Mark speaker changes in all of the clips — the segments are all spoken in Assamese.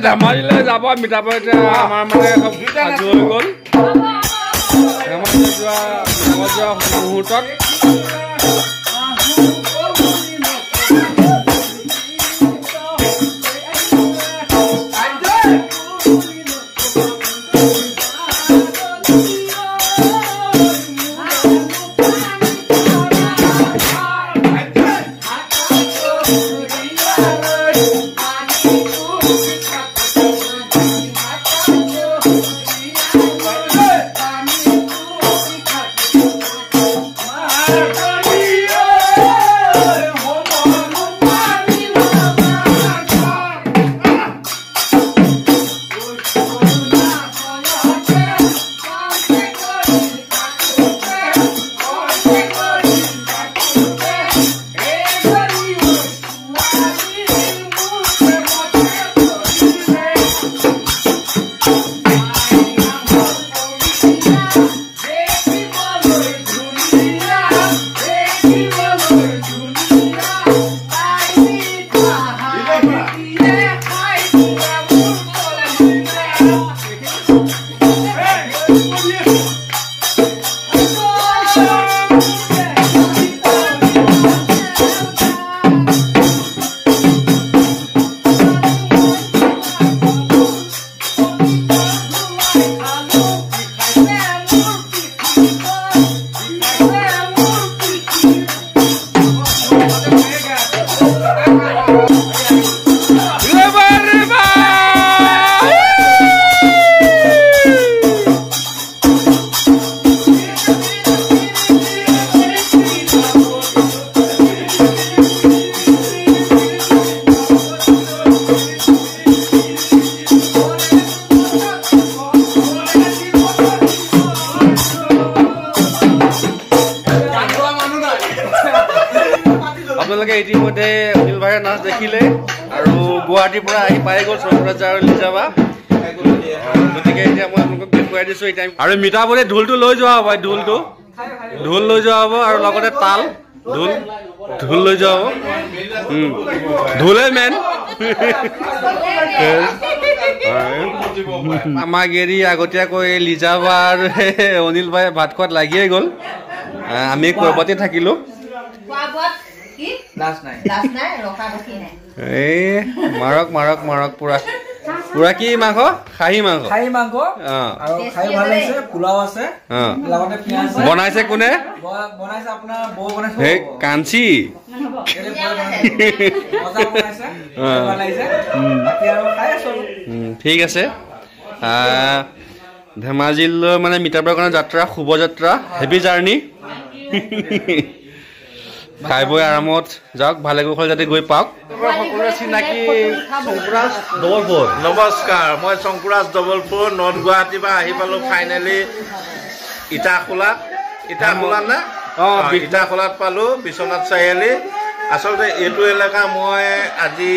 Speaker 1: ধেমাজিলৈ যাব মিঠাপুৰ আমাৰ মানে সাজু হৈ গ'ল ধেমাজিলৈ যোৱা মুহূৰ্তত আপোনালোকে ইতিমধ্যে অনিল ভাইৰ নাচ দেখিলে আৰু গুৱাহাটীৰ পৰা আহি পাই গ'ল চৰপৰাজা আৰু লিজাবা গতিকে এতিয়া মই আপোনালোকক দেখুৱাই দিছোঁ এই টাইম আৰু মিঠাপুৰে ঢোলটো লৈ যোৱা হ'ব ঢোল লৈ যোৱা হ'ব আৰু লগতে তাল ঢোল লৈ যোৱা হ'ব ঢোলে মেন আমাক এৰি আগতীয়াকৈ লিজাবা আৰু অনিল ভাই ভাত খোৱাত লাগিয়ে গ'ল আমি কৰবাতে থাকিলোঁ মাৰক পুৰা কি মাংস খাহী মাংস বনাইছে কোনে কাঞ্চি ঠিক আছে ধেমাজিলৈ মানে মিঠাপুৰৰ কাৰণে যাত্ৰা শুভযাত্ৰা হেপী জাৰ্ণি খাই বৈ আৰামত যাওক ভালে কুশলে যাতে গৈ পাওক সকলোৰে চিনাকি শংকুৰাজ ডবলপুৰ
Speaker 2: নমস্কাৰ মই শংকুৰাজ ডবলপুৰ নৰ্থ গুৱাহাটীৰ পৰা আহি পালোঁ ফাইনেলি ইটাখোলাত নে ইটাখোলাত পালোঁ বিশ্বনাথ চাৰিআলি আচলতে এইটো এলেকা মই আজি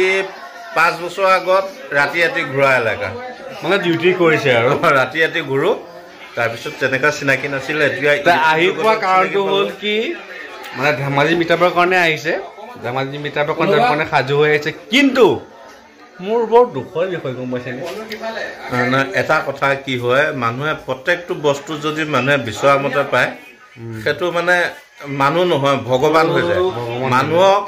Speaker 2: 5 বছৰ আগত ৰাতি ৰাতি ঘূৰা এলেকা
Speaker 1: মানে ডিউটি কৰিছে আৰু
Speaker 2: ৰাতি ৰাতি ঘূৰোঁ তাৰপিছত তেনেকুৱা চিনাকি নাছিলে এতিয়া
Speaker 1: আহি পোৱা কাৰণটো হ'ল কি মানে ধেমাজি মিঠাপুৰৰ কাৰণে আহিছে ধেমাজি মিঠাপুৰৰ কাৰণে সাজু হৈ আহিছে কিন্তু মোৰ বৰ দুখৰ বিষয় গম পাইছে
Speaker 2: এটা কথা কি হয় মানুহে প্ৰত্যেকটো বস্তু যদি মানুহে বিচৰা মতে পায় সেইটো মানে মানুহ নহয় ভগৱান হৈ যায় মানুহক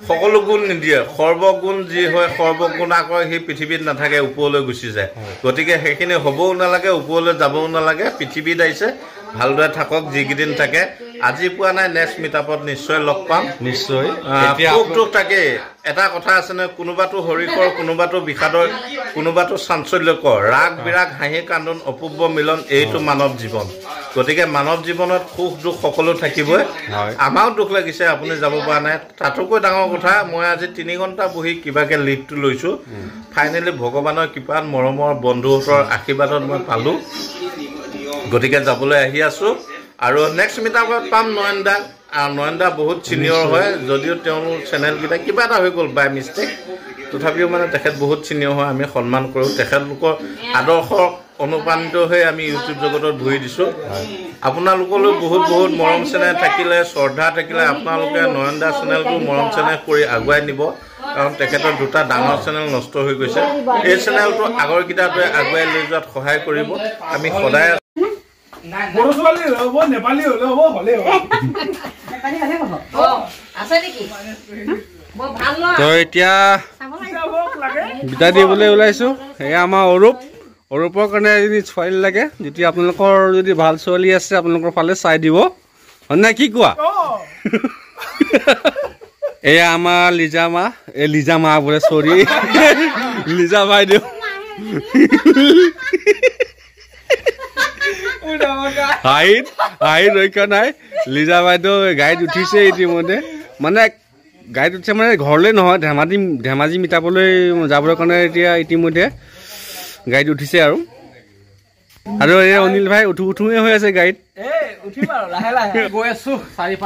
Speaker 2: সকলো গুণ নিদিয়ে সৰ্বগুণ যি হয় সৰ্বগুণ আকৌ সেই পৃথিৱীত নাথাকে ওপৰলৈ গুচি যায় গতিকে সেইখিনি হ'বও নালাগে ওপৰলৈ যাবও নালাগে পৃথিৱীত আহিছে ভালদৰে থাকক যিকেইদিন থাকে আজি পোৱা নাই নেক্সট মিটাপত নিশ্চয় লগ পাম
Speaker 1: নিশ্চয়
Speaker 2: সুখ থাকে এটা কথা আছে নহয় কোনোবাটো হৰিকৰ কোনোবাটো বিষাদৰ কোনোবাটো চাঞ্চল্যকৰ ৰাগ বিৰাগ হাঁহি কান্দোন অপূৰ্ব মিলন এইটো মানৱ জীৱন গতিকে মানৱ জীৱনত সুখ দুখ সকলো থাকিবই আমাৰো দুখ লাগিছে আপুনি যাব পৰা নাই তাতোকৈ ডাঙৰ কথা মই আজি 3 ঘণ্টা বহি কিবাকে লিডটো লৈছোঁ ফাইনেলি ভগৱানৰ কৃপাত মৰমৰ বন্ধুহঁতৰ আশীৰ্বাদত মই পালোঁ গতিকে যাবলৈ আহি আছোঁ আৰু নেক্সট মিটাপত পাম নয়নদা বহুত চিনিয়ৰ হয় যদিও তেওঁৰ চেনেলকেইটা কিবা এটা হৈ গ'ল বাই মিষ্টেক তথাপিও মানে তেখেত বহুত চিনিয়ৰ হয় আমি সন্মান কৰোঁ তেখেতলোকৰ আদৰ্শ অনুপ্ৰাণিত হৈ আমি ইউটিউব জগতত ভৰি দিছোঁ আপোনালোকলৈ বহুত বহুত মৰম চেনেহ থাকিলে শ্ৰদ্ধা থাকিলে আপোনালোকে নয়নদা চেনেলটো মৰম চেনেহ কৰি আগুৱাই নিব কাৰণ তেখেতৰ দুটা ডাঙৰ চেনেল নষ্ট হৈ গৈছে এই চেনেলটো আগৰকেইটাটোৱে আগুৱাই লৈ যোৱাত সহায় কৰিব আমি সদায়
Speaker 1: তো এতিয়া বিদায় দিবলৈ ওলাইছো এয়া আমাৰ অৰূপৰ কাৰণে এজনী ছোৱালী লাগে যদি আপোনালোকৰ যদি ভাল ছোৱালী আছে আপোনালোকৰ ফালে চাই দিব হয় নাই কি কোৱা এয়া আমাৰ লিজা মা বোলে চৰি লিজা বাইদেউ হাঁহি ৰক্ষা নাই লিজা বাইদেউ গাড়ীত উঠিছে ইতিমধ্যে মানে গাড়ীত উঠিছে মানে ঘৰলৈ নহয় ধেমাজি মিটাবলৈ যাবৰ কাৰণে এতিয়া ইতিমধ্যে গাড়ীত উঠিছে আৰু এই অনিল ভাই উঠোৱে হৈ আছে গাড়ীত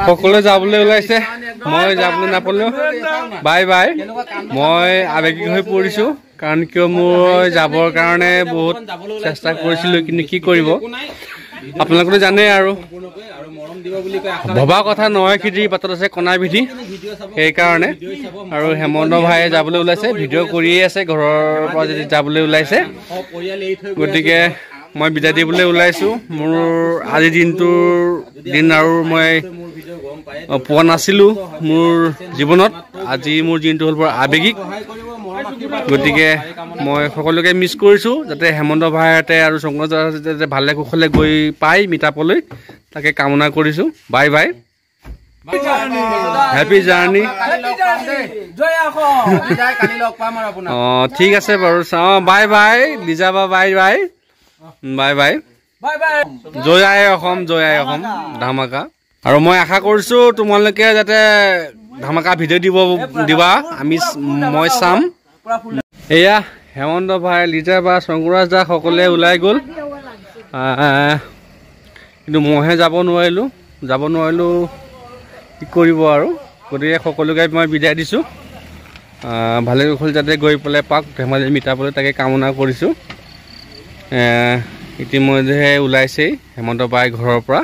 Speaker 1: সকলোৱে যাবলৈ ওলাইছে মই যাবলৈ নাপালো বাই বাই মই আৱেগিক হৈ পৰিছো কাৰণ কিয় মই যাবৰ কাৰণে বহুত চেষ্টা কৰিছিলো কিন্তু কি কৰিব আপোনালোকে জানে আৰু ভবা কথা নহয় খেতি পাতত আছে কণা বিধি সেইকাৰণে আৰু হেমন্ত ভাইয়ে যাবলৈ ওলাইছে ভিডিঅ' কৰিয়ে আছে ঘৰৰ পৰা যদি যাবলৈ ওলাইছে গতিকে মই বিদায় দিবলৈ ওলাইছো মোৰ আজি দিন আৰু মই পোৱা নাছিলো মোৰ জীৱনত আজি মোৰ দিনটো হ'ল বৰ আৱেগিক গতিকে মই সকলোকে মিছ কৰিছো যাতে হেমন্ত ভাইহঁতে আৰু শংকৰ যাতে ভালে কুশলে গৈ পাই মিটাবলৈ তাকে কামনা কৰিছো বাই বাই হেপী জাৰ্ণি ঠিক আছে বাৰু চাওঁ বাই বাই লিজা বা বাই বাই বাই বাই জয় আই অসম ধামাকা আৰু মই আশা কৰিছো তোমালোকে যাতে ধামাকা ভিডিঅ' দিবা মই চাম এয়া হেমন্ত ভাই লিজা বা শংকুৰাজ দা সকলোৱে ওলাই গ'ল কিন্তু মইহে যাব নোৱাৰিলো কি কৰিব আৰু গতিকে সকলোকে মই বিদায় দিছোঁ ভালে কুশলে যাতে গৈ পেলাই পাক ধেমালি মিটাবলৈ তাকে কামনা কৰিছোঁ ইতিমধ্যে ওলাইছেই হেমন্ত বাই ঘৰৰ পৰা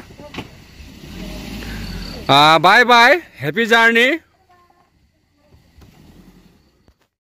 Speaker 1: বাই বাই হেপী জাৰ্ণি